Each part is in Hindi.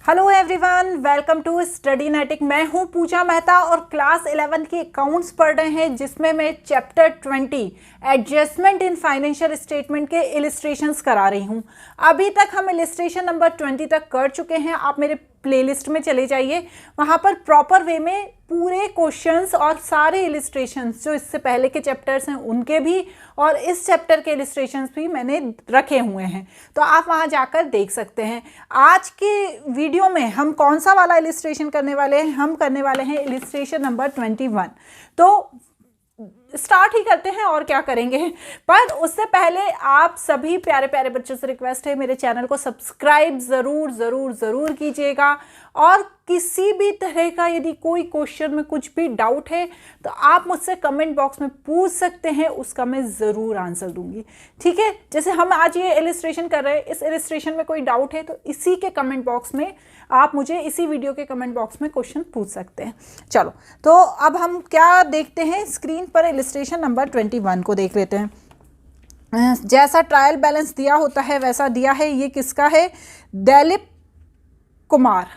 Hello everyone, welcome to Studynetic. मैं हूं पूजा मेहता और क्लास 11 की अकाउंट्स पढ़ रहे हैं, जिसमें मैं chapter 20 adjustment in financial statement के इलिस्ट्रेशंस करा रही हूं। अभी तक हम इलिस्ट्रेशन नंबर 20 तक कर चुके हैं। आप मेरे प्लेलिस्ट में चले जाइए, वहां पर प्रॉपर वे में पूरे क्वेश्चंस और सारे इलिस्ट्रेशंस जो इससे पहले के चैप्टर्स हैं उनके भी और इस चैप्टर के इलिस्ट्रेशंस भी मैंने रखे हुए हैं, तो आप वहां जाकर देख सकते हैं। आज के वीडियो में हम कौन सा वाला इलिस्ट्रेशन करने वाले हैं? हम करने वाले हैं इलिस्ट्रेशन नंबर 21। तो स्टार्ट ही करते हैं और क्या करेंगे। पर उससे पहले आप सभी प्यारे प्यारे बच्चों से रिक्वेस्ट है, मेरे चैनल को सब्सक्राइब ज़रूर ज़रूर ज़रूर कीजिएगा। और किसी भी तरह का यदि कोई क्वेश्चन में कुछ भी डाउट है तो आप मुझसे कमेंट बॉक्स में पूछ सकते हैं, उसका मैं ज़रूर आंसर दूंगी। ठीक है, जैसे हम आज ये इलिस्ट्रेशन कर रहे हैं, इस इलिस्ट्रेशन में कोई डाउट है तो इसी के कमेंट बॉक्स में आप मुझे इसी वीडियो के कमेंट बॉक्स में क्वेश्चन पूछ सकते हैं। चलो, तो अब हम क्या देखते हैं, स्क्रीन पर इलिस्ट्रेशन नंबर 21 को देख लेते हैं। जैसा ट्रायल बैलेंस दिया होता है वैसा दिया है। ये किसका है? दिलीप कुमार,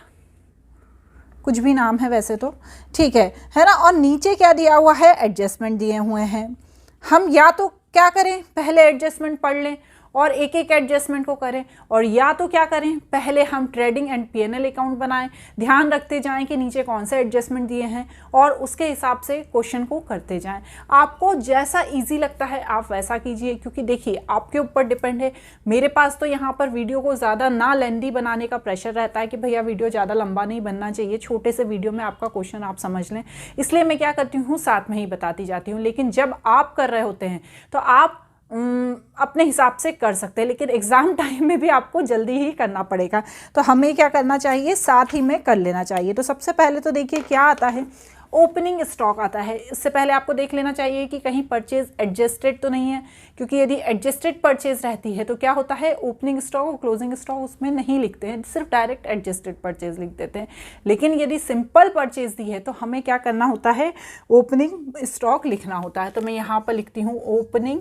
कुछ भी नाम है वैसे तो, ठीक है ना। और नीचे क्या दिया हुआ है? एडजस्टमेंट दिए हुए हैं। हम या तो क्या करें, पहले एडजस्टमेंट पढ़ लें और एक एक एडजस्टमेंट को करें, और या तो क्या करें, पहले हम ट्रेडिंग एंड पीएनएल अकाउंट बनाएं, ध्यान रखते जाएं कि नीचे कौन से एडजस्टमेंट दिए हैं और उसके हिसाब से क्वेश्चन को करते जाएं। आपको जैसा इजी लगता है आप वैसा कीजिए, क्योंकि देखिए आपके ऊपर डिपेंड है। मेरे पास तो यहाँ पर वीडियो को ज़्यादा ना लेंदी बनाने का प्रेशर रहता है कि भैया वीडियो ज़्यादा लंबा नहीं बनना चाहिए, छोटे से वीडियो में आपका क्वेश्चन आप समझ लें, इसलिए मैं क्या करती हूँ साथ में ही बताती जाती हूँ। लेकिन जब आप कर रहे होते हैं तो आप अपने हिसाब से कर सकते हैं, लेकिन एग्ज़ाम टाइम में भी आपको जल्दी ही करना पड़ेगा, तो हमें क्या करना चाहिए, साथ ही में कर लेना चाहिए। तो सबसे पहले तो देखिए क्या आता है, ओपनिंग स्टॉक आता है। इससे पहले आपको देख लेना चाहिए कि कहीं परचेज एडजस्टेड तो नहीं है, क्योंकि यदि एडजस्टेड परचेज रहती है तो क्या होता है, ओपनिंग स्टॉक और क्लोजिंग स्टॉक उसमें नहीं लिखते हैं, सिर्फ डायरेक्ट एडजस्टेड परचेज लिख देते हैं। लेकिन यदि सिंपल परचेज दी है तो हमें क्या करना होता है, ओपनिंग स्टॉक लिखना होता है। तो मैं यहाँ पर लिखती हूँ ओपनिंग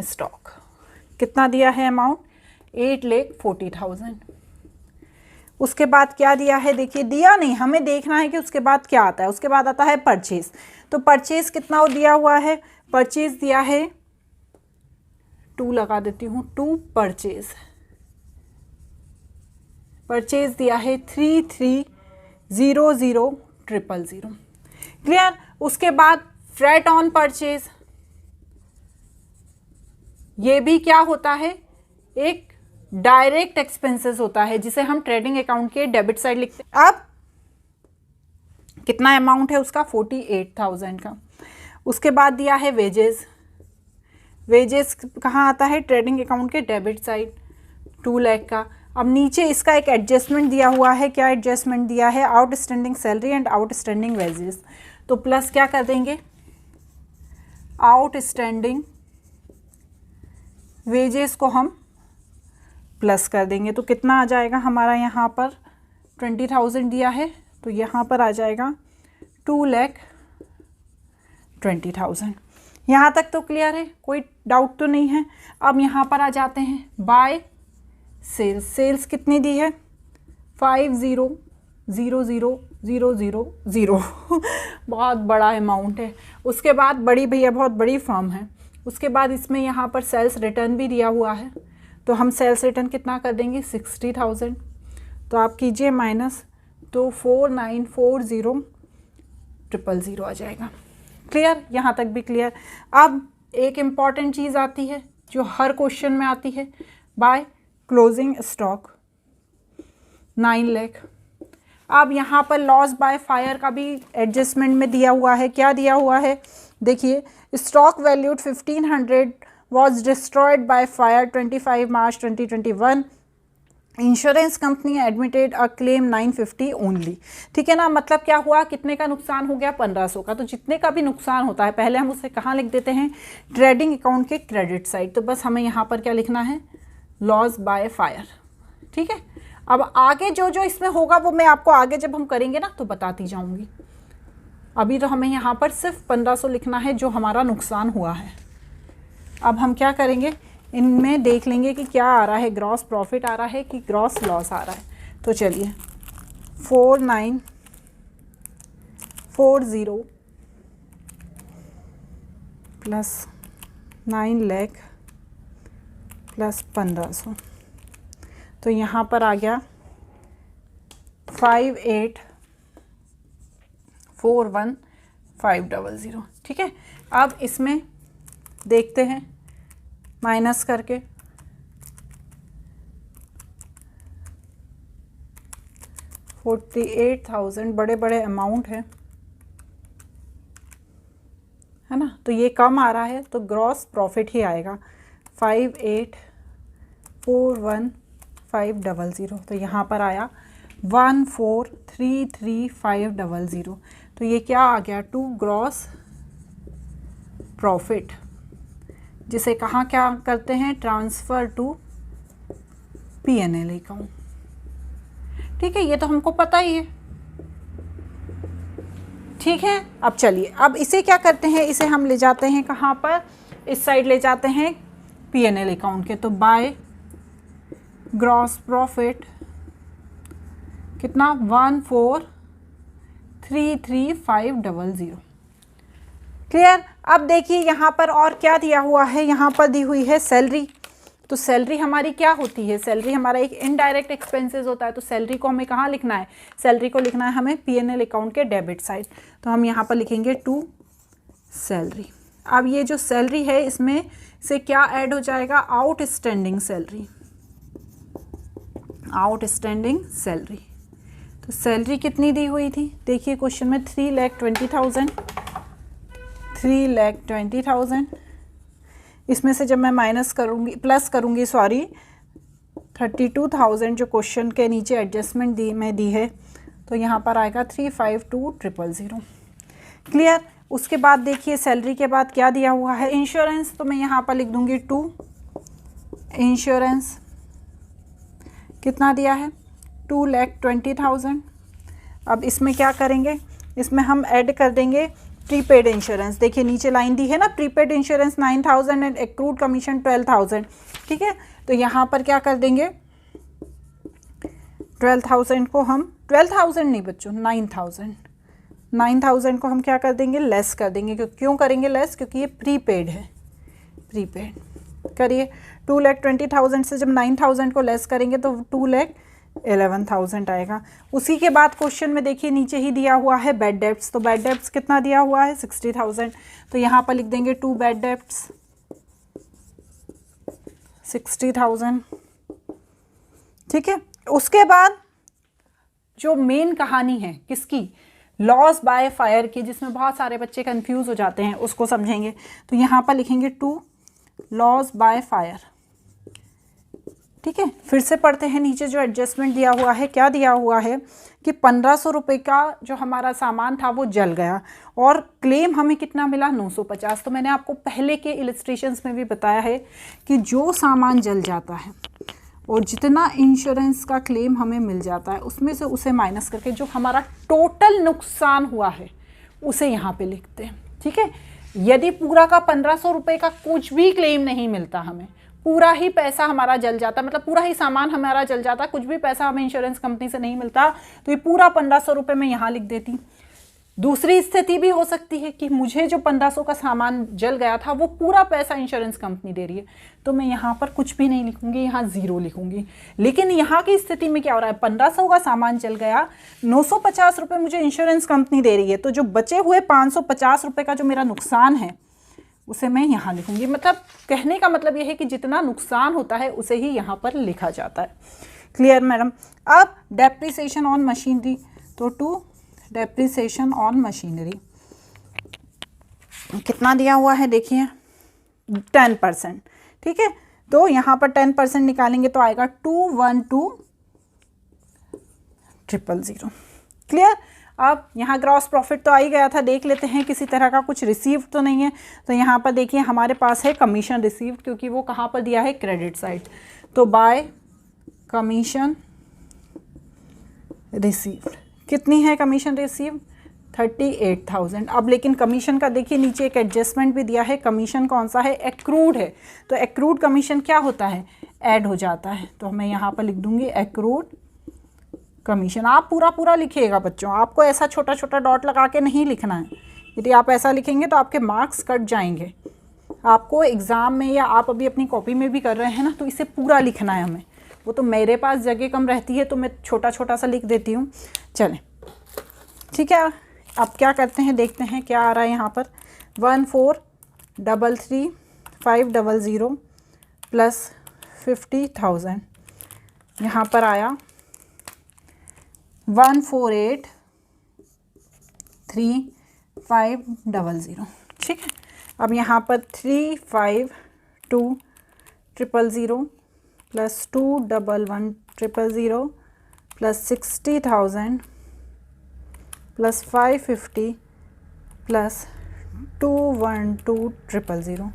स्टॉक। कितना दिया है अमाउंट? 8,40,000। उसके बाद क्या दिया है, देखिए दिया नहीं, हमें देखना है कि उसके बाद क्या आता है। उसके बाद आता है परचेज। तो परचेज कितना दिया हुआ है? परचेज दिया है 2 लगा देती हूँ, 2 परचेज। परचेज दिया है 33,00,000। क्लियर। उसके बाद फ्रेट ऑन परचेज, ये भी क्या होता है, एक डायरेक्ट एक्सपेंसेस होता है जिसे हम ट्रेडिंग अकाउंट के डेबिट साइड लिखते हैं। अब कितना अमाउंट है उसका? 48,000 का। उसके बाद दिया है वेजेस। वेजेस कहाँ आता है? ट्रेडिंग अकाउंट के डेबिट साइड, 2 लाख का। अब नीचे इसका एक एडजस्टमेंट दिया हुआ है। क्या एडजस्टमेंट दिया है? Outstanding salary and outstanding wages. तो प्लस क्या कर देंगे, आउटस्टैंडिंग वेजेस को हम प्लस कर देंगे। तो कितना आ जाएगा हमारा? यहाँ पर 20,000 दिया है तो यहाँ पर आ जाएगा 2,20,000। यहाँ तक तो क्लियर है, कोई डाउट तो नहीं है। अब यहाँ पर आ जाते हैं बाय सेल्स। सेल्स कितनी दी है? 50,000,000। बहुत बड़ा अमाउंट है। उसके बाद बड़ी भैया बहुत बड़ी फर्म है। उसके बाद इसमें यहाँ पर सेल्स रिटर्न भी दिया हुआ है, तो हम सेल्स रिटर्न कितना कर देंगे? 60,000। तो आप कीजिए माइनस, तो 49,40,000 आ जाएगा। क्लियर? यहाँ तक भी क्लियर। अब एक इम्पॉर्टेंट चीज़ आती है जो हर क्वेश्चन में आती है, बाय क्लोजिंग स्टॉक 9 लाख। अब यहाँ पर लॉस बाय फायर का भी एडजस्टमेंट में दिया हुआ है। क्या दिया हुआ है? देखिए, stock valued 1500 was destroyed by fire 25 March 2021. Insurance company admitted a claim 950 only. ठीक है ना, मतलब क्या हुआ, कितने का नुकसान हो गया? 1500 का। तो जितने का भी नुकसान होता है पहले हम उसे कहाँ लिख देते हैं? ट्रेडिंग अकाउंट के क्रेडिट साइड। तो बस हमें यहाँ पर क्या लिखना है? Loss by fire. ठीक है। अब आगे जो जो इसमें होगा वो मैं आपको आगे जब हम करेंगे ना तो बताती जाऊँगी। अभी तो हमें यहाँ पर सिर्फ 1500 लिखना है जो हमारा नुकसान हुआ है। अब हम क्या करेंगे, इनमें देख लेंगे कि क्या आ रहा है, ग्रॉस प्रॉफिट आ रहा है कि ग्रॉस लॉस आ रहा है। तो चलिए 4940 प्लस 9 लाख प्लस 1500, तो यहाँ पर आ गया 5841,500। ठीक है, अब इसमें देखते हैं माइनस करके, 48,000 बड़े बड़े अमाउंट है ना, तो ये कम आ रहा है तो ग्रॉस प्रॉफिट ही आएगा 5841,500। तो यहाँ पर आया 1433,500। तो ये क्या आ गया, टू ग्रॉस प्रॉफिट, जिसे कहाँ क्या करते हैं, ट्रांसफ़र टू P&L अकाउंट। ठीक है, ये तो हमको पता ही है। ठीक है, अब चलिए, अब इसे क्या करते हैं, इसे हम ले जाते हैं कहाँ पर, इस साइड ले जाते हैं P&L अकाउंट के। तो बाय ग्रॉस प्रॉफिट कितना, 1433,500। क्लियर। अब देखिए यहाँ पर और क्या दिया हुआ है, यहाँ पर दी हुई है सैलरी। तो सैलरी हमारी क्या होती है, सैलरी हमारा एक इनडायरेक्ट एक्सपेंसेस होता है। तो सैलरी को हमें कहाँ लिखना है, सैलरी को लिखना है हमें P&L अकाउंट के डेबिट साइड। तो हम यहाँ पर लिखेंगे टू सैलरी। अब ये जो सैलरी है इसमें से क्या ऐड हो जाएगा, आउटस्टैंडिंग सैलरी, आउटस्टैंडिंग सैलरी। तो सैलरी कितनी दी हुई थी, देखिए क्वेश्चन में 3,20,000, 3,20,000। इसमें से जब मैं माइनस करूँगी, प्लस करूँगी, सॉरी 32,000 जो क्वेश्चन के नीचे एडजस्टमेंट दी है, तो यहाँ पर आएगा 352,000। क्लियर। उसके बाद देखिए सैलरी के बाद क्या दिया हुआ है, इंश्योरेंस। तो मैं यहाँ पर लिख दूँगी टू इंश्योरेंस, कितना दिया है, 2,20,000। अब इसमें क्या करेंगे, इसमें हम ऐड कर देंगे प्रीपेड इंश्योरेंस। देखिए नीचे लाइन दी है ना, prepaid insurance 9,000 and accrued commission 12,000। ठीक है, तो यहाँ पर क्या कर देंगे, 12,000 को हम, 12,000 नहीं बच्चों, 9,000 को हम क्या कर देंगे, लेस कर देंगे। क्यों करेंगे लेस, क्योंकि ये प्रीपेड है, प्रीपेड करिए। 2,20,000 से जब 9,000 को लेस करेंगे तो 2,11,000 आएगा। उसी के बाद क्वेश्चन में देखिए नीचे ही दिया हुआ है बैड डेब्ट्स। तो बैड डेब्ट्स कितना दिया हुआ है, 60,000। तो यहाँ पर लिख देंगे टू बैड डेब्ट्स 60,000। ठीक है, उसके बाद जो मेन कहानी है किसकी, लॉस बाय फायर की, जिसमें बहुत सारे बच्चे कंफ्यूज हो जाते हैं, उसको समझेंगे। तो यहाँ पर लिखेंगे टू लॉस बाय फायर। ठीक है, फिर से पढ़ते हैं नीचे जो एडजस्टमेंट दिया हुआ है, क्या दिया हुआ है कि 1,500 रुपये का जो हमारा सामान था वो जल गया और क्लेम हमें कितना मिला, 950। तो मैंने आपको पहले के इलस्ट्रेशंस में भी बताया है कि जो सामान जल जाता है और जितना इंश्योरेंस का क्लेम हमें मिल जाता है उसमें से उसे माइनस करके जो हमारा टोटल नुकसान हुआ है उसे यहाँ पे लिखते हैं। ठीक है, यदि पूरा का 1,500 रुपये का कुछ भी क्लेम नहीं मिलता, हमें पूरा ही पैसा हमारा जल जाता, मतलब पूरा ही सामान हमारा जल जाता, कुछ भी पैसा हमें इंश्योरेंस कंपनी से नहीं मिलता, तो ये पूरा 1,500 रुपये मैं यहाँ लिख देती। दूसरी स्थिति भी हो सकती है कि मुझे जो 1,500 का सामान जल गया था वो पूरा पैसा इंश्योरेंस कंपनी दे रही है, तो मैं यहाँ पर कुछ भी नहीं लिखूंगी, यहाँ 0 लिखूंगी। लेकिन यहाँ की स्थिति में क्या हो रहा है, 1,500 का सामान जल गया, 950 रुपये मुझे इंश्योरेंस कंपनी दे रही है, तो जो बचे हुए 550 रुपये का जो मेरा नुकसान है उसे मैं यहाँ लिखूंगी। मतलब कहने का मतलब यह है कि जितना नुकसान होता है उसे ही यहाँ पर लिखा जाता है। Clear madam. अब डेप्रिसिएशन ऑन मशीनरी, तो टू डेप्रिसिएशन ऑन मशीनरी कितना दिया हुआ है, देखिए 10%। ठीक है, तो यहाँ पर 10% निकालेंगे तो आएगा 212,000। क्लियर। अब यहाँ ग्रॉस प्रॉफिट तो आ ही गया था, देख लेते हैं किसी तरह का कुछ रिसीव तो नहीं है। तो यहाँ पर देखिए हमारे पास है कमीशन रिसीव, क्योंकि वो कहाँ पर दिया है, क्रेडिट साइड। तो बाय कमीशन रिसीव्ड, कितनी है कमीशन रिसीव, 38,000। अब लेकिन कमीशन का देखिए नीचे एक एडजस्टमेंट भी दिया है, कमीशन कौन सा है, एक्रूड है, तो एक्रूड कमीशन क्या होता है, ऐड हो जाता है, तो मैं यहाँ पर लिख दूंगी एक्रूड कमीशन। आप पूरा पूरा लिखिएगा बच्चों, आपको ऐसा छोटा छोटा डॉट लगा के नहीं लिखना है, यदि आप ऐसा लिखेंगे तो आपके मार्क्स कट जाएंगे। आपको एग्ज़ाम में या आप अभी अपनी कॉपी में भी कर रहे हैं ना, तो इसे पूरा लिखना है हमें। वो तो मेरे पास जगह कम रहती है तो मैं छोटा छोटा सा लिख देती हूँ। चलें ठीक है, अब क्या करते हैं, देखते हैं क्या आ रहा है यहाँ पर। 1433,500 प्लस 50,000, यहाँ पर आया 148,3,500। ठीक है, अब यहाँ पर 352,000 प्लस 211,000 प्लस 60,000 प्लस 550 प्लस 212,000।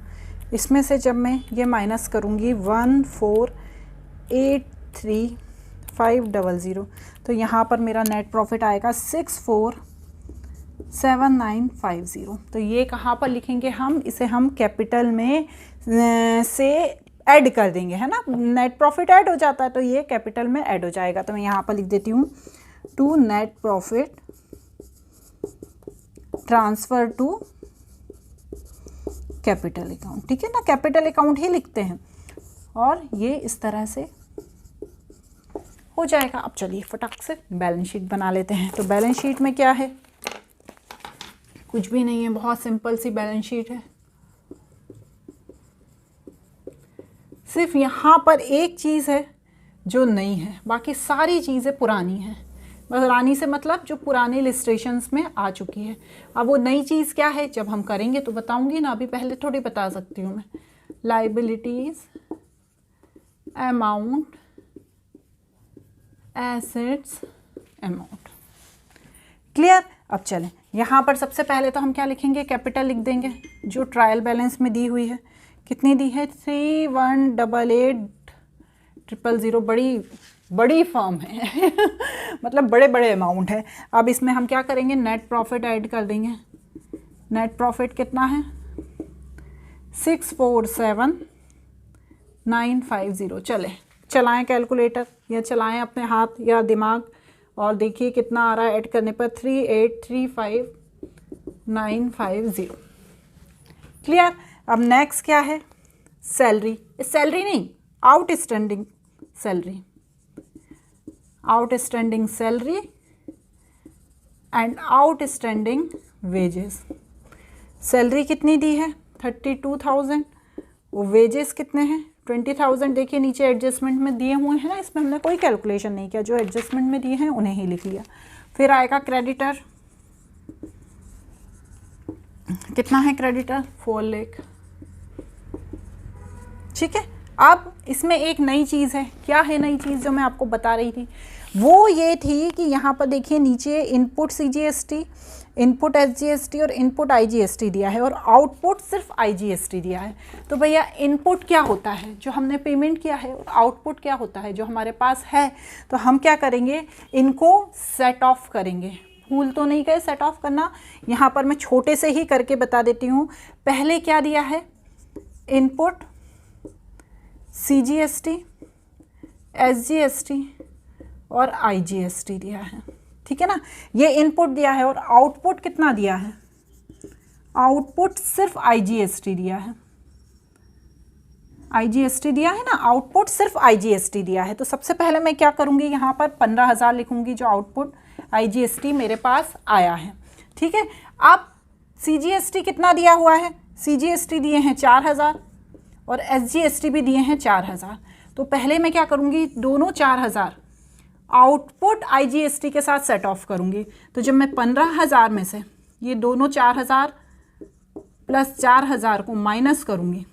इसमें से जब मैं ये माइनस करूँगी 148,3,500, तो यहाँ पर मेरा नेट प्रॉफिट आएगा 64,7,950। तो ये कहाँ पर लिखेंगे हम, इसे हम कैपिटल में से ऐड कर देंगे, है ना, नेट प्रॉफिट ऐड हो जाता है तो ये कैपिटल में ऐड हो जाएगा। तो मैं यहाँ पर लिख देती हूँ to net profit transfer to capital account. ठीक है ना, कैपिटल अकाउंट ही लिखते हैं और ये इस तरह से हो जाएगा। अब चलिए फटाक से बैलेंस शीट बना लेते हैं। तो बैलेंस शीट में क्या है, कुछ भी नहीं है, बहुत सिंपल सी बैलेंस शीट है। सिर्फ यहाँ पर एक चीज़ है जो नई है, बाकी सारी चीज़ें पुरानी हैं। पुरानी से मतलब जो पुराने इलस्ट्रेशंस में आ चुकी है। अब वो नई चीज़ क्या है, जब हम करेंगे तो बताऊंगी ना, अभी पहले थोड़ी बता सकती हूँ मैं। Liabilities, amount, assets, amount. Clear. अब चलें, यहाँ पर सबसे पहले तो हम क्या लिखेंगे, कैपिटल लिख देंगे जो ट्रायल बैलेंस में दी हुई है। कितनी दी है, 3,188,000। बड़ी फर्म है मतलब बड़े बड़े अमाउंट है। अब इसमें हम क्या करेंगे, नेट प्रॉफिट ऐड कर देंगे। नेट प्रॉफिट कितना है, 64,7,950। चले चलाएं कैलकुलेटर या चलाएं अपने हाथ या दिमाग और देखिए कितना आ रहा है ऐड करने पर, 38,35,950। क्लियर। अब नेक्स्ट क्या है, सैलरी। सैलरी नहीं, outstanding salary, outstanding salary and outstanding wages. Salary कितनी दी है, 32,000। वो वेजेस कितने हैं, 20,000। देखिए नीचे एडजस्टमेंट में दिए हुए हैं ना, इसमें हमने कोई कैलकुलेशन नहीं किया, जो एडजस्टमेंट में दिए हैं उन्हें ही लिख लिया। फिर आएगा क्रेडिटर, कितना है क्रेडिटर, 4 लाख। ठीक है। अब इसमें एक नई चीज़ है, क्या है नई चीज़ जो मैं आपको बता रही थी, वो ये थी कि यहाँ पर देखिए नीचे इनपुट CGST, इनपुट SGST और इनपुट IGST दिया है और आउटपुट सिर्फ IGST दिया है। तो भैया इनपुट क्या होता है, जो हमने पेमेंट किया है, और आउटपुट क्या होता है, जो हमारे पास है। तो हम क्या करेंगे, इनको सेट ऑफ करेंगे। भूल तो नहीं गए सेट ऑफ करना, यहाँ पर मैं छोटे से ही करके बता देती हूँ। पहले क्या दिया है, इनपुट CGST, SGST और IGST दिया है। ठीक है ना, ये इनपुट दिया है और आउटपुट कितना दिया है, आउटपुट सिर्फ IGST दिया है। IGST दिया है ना, आउटपुट सिर्फ IGST दिया है। तो सबसे पहले मैं क्या करूँगी, यहाँ पर 15,000 लिखूँगी जो आउटपुट IGST मेरे पास आया है। ठीक है। अब CGST कितना दिया हुआ है, CGST दिए हैं 4,000 और SGST भी दिए हैं 4,000। तो पहले मैं क्या करूँगी, दोनों 4,000 आउटपुट IGST के साथ सेट ऑफ करूँगी। तो जब मैं 15,000 में से ये दोनों 4,000 प्लस 4,000 को माइनस करूँगी,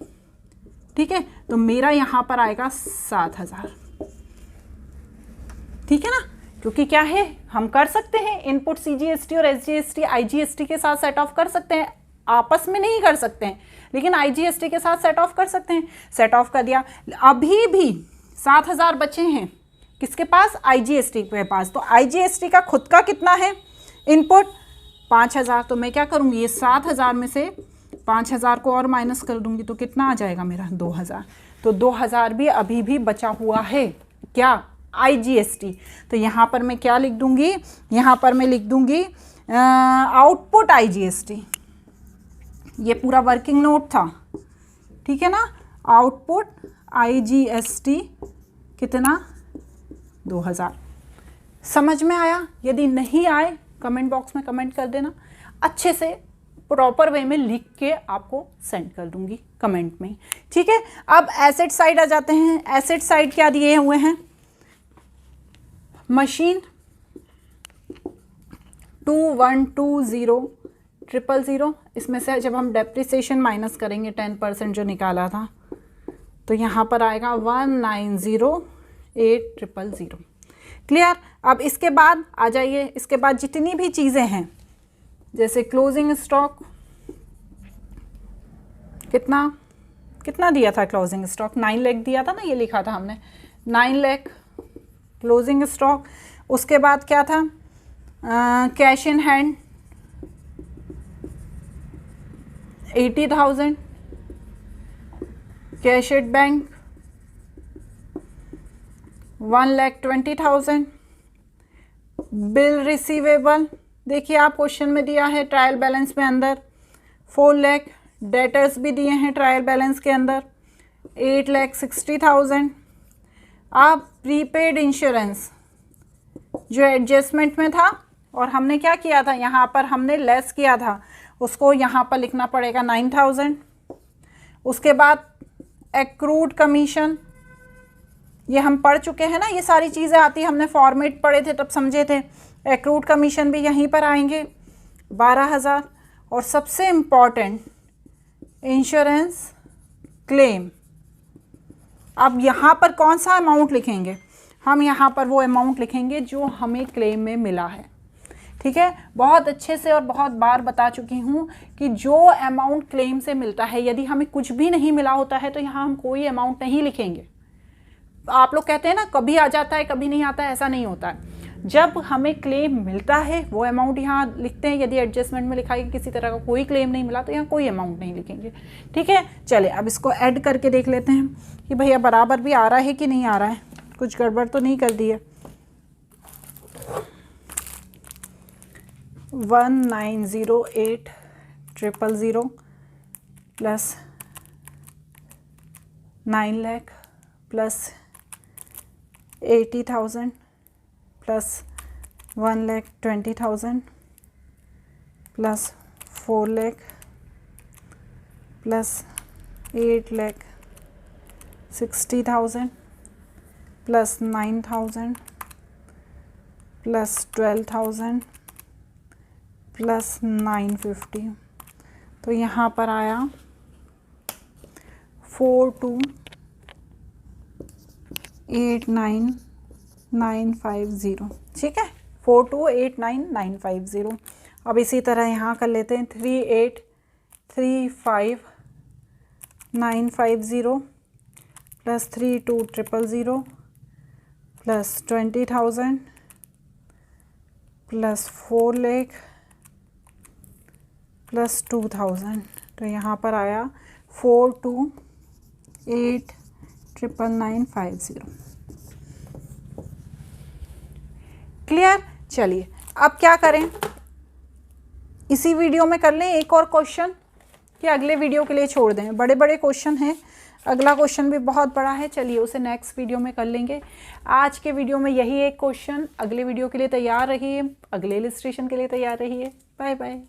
ठीक है, तो मेरा यहाँ पर आएगा 7,000। ठीक है ना, क्योंकि क्या है, हम कर सकते हैं इनपुट CGST और SGST IGST के साथ सेट ऑफ कर सकते हैं, आपस में नहीं कर सकते हैं, लेकिन IGST के साथ सेट ऑफ कर सकते हैं। सेट ऑफ कर दिया, अभी भी 7,000 बचे हैं किसके पास, IGST के पास। तो IGST का खुद का कितना है, इनपुट 5,000, तो मैं क्या करूँगी, ये 7,000 में से 5,000 को और माइनस कर दूँगी तो कितना आ जाएगा मेरा 2,000। तो 2,000 भी अभी भी बचा हुआ है क्या, IGST। तो यहाँ पर मैं क्या लिख दूँगी, यहाँ पर मैं लिख दूँगी आउटपुट IGST। ये पूरा वर्किंग नोट था, ठीक है ना। आउटपुट IGST कितना, 2,000। समझ में आया? यदि नहीं आए कमेंट बॉक्स में कमेंट कर देना, अच्छे से प्रॉपर वे में लिख के आपको सेंड कर दूंगी कमेंट में, ठीक है। अब एसेट साइड आ जाते हैं। एसेट साइड क्या दिए हुए हैं, मशीन 2120,000, इसमें से जब हम डेप्रिसिएशन माइनस करेंगे 10% जो निकाला था, तो यहाँ पर आएगा 190,800। क्लियर। अब इसके बाद आ जाइए, इसके बाद जितनी भी चीज़ें हैं, जैसे क्लोजिंग स्टॉक, कितना दिया था क्लोजिंग स्टॉक, 9 लाख दिया था ना, ये लिखा था हमने 9 लाख क्लोजिंग स्टॉक। उसके बाद क्या था, cash in hand 80,000, cash at bank 1,20,000, bill receivable देखिए आप क्वेश्चन में दिया है ट्रायल बैलेंस में अंदर 4 लाख, डेटर्स भी दिए हैं ट्रायल बैलेंस के अंदर 8,60,000। अब प्रीपेड इंश्योरेंस जो एडजस्टमेंट में था और हमने क्या किया था, यहाँ पर हमने लेस किया था, उसको यहाँ पर लिखना पड़ेगा 9,000। उसके बाद एक्रूड कमीशन, ये हम पढ़ चुके हैं ना, ये सारी चीज़ें आती, हमने फॉर्मेट पढ़े थे तब समझे थे। एक्रूड कमीशन भी यहीं पर आएंगे 12,000। और सबसे इम्पॉर्टेंट इंश्योरेंस क्लेम। अब यहाँ पर कौन सा अमाउंट लिखेंगे, हम यहाँ पर वो अमाउंट लिखेंगे जो हमें क्लेम में मिला है, ठीक है। बहुत अच्छे से और बहुत बार बता चुकी हूँ कि जो अमाउंट क्लेम से मिलता है, यदि हमें कुछ भी नहीं मिला होता है तो यहाँ हम कोई अमाउंट नहीं लिखेंगे। आप लोग कहते हैं ना कभी आ जाता है कभी नहीं आता है, ऐसा नहीं होता है। जब हमें क्लेम मिलता है वो अमाउंट यहाँ लिखते हैं। यदि एडजस्टमेंट में लिखा है कि किसी तरह का कोई क्लेम नहीं मिला तो यहाँ कोई अमाउंट नहीं लिखेंगे, ठीक है। चले अब इसको ऐड करके देख लेते हैं कि भैया बराबर भी आ रहा है कि नहीं आ रहा है, कुछ गड़बड़ तो नहीं कर दी है। 1,90,800 plus 9 lakh plus 80,000 plus 1,20,000 plus 4 lakh plus 8,60,000 plus 9,000 plus 12,000 plus 950। तो यहाँ पर आया 42,89,950, ठीक है, 42,89,950। अब इसी तरह यहाँ कर लेते हैं 38,35,950 plus 32,000 plus 20,000 plus 4 lakh plus 2,000। तो यहाँ पर आया 42,89,950। क्लियर। चलिए अब क्या करें, इसी वीडियो में कर लें एक और क्वेश्चन कि अगले वीडियो के लिए छोड़ दें, बड़े बड़े क्वेश्चन हैं। अगला क्वेश्चन भी बहुत बड़ा है, चलिए उसे नेक्स्ट वीडियो में कर लेंगे। आज के वीडियो में यही एक क्वेश्चन, अगले वीडियो के लिए तैयार रहिए, अगले इलस्ट्रेशन के लिए तैयार रहिए। Bye bye.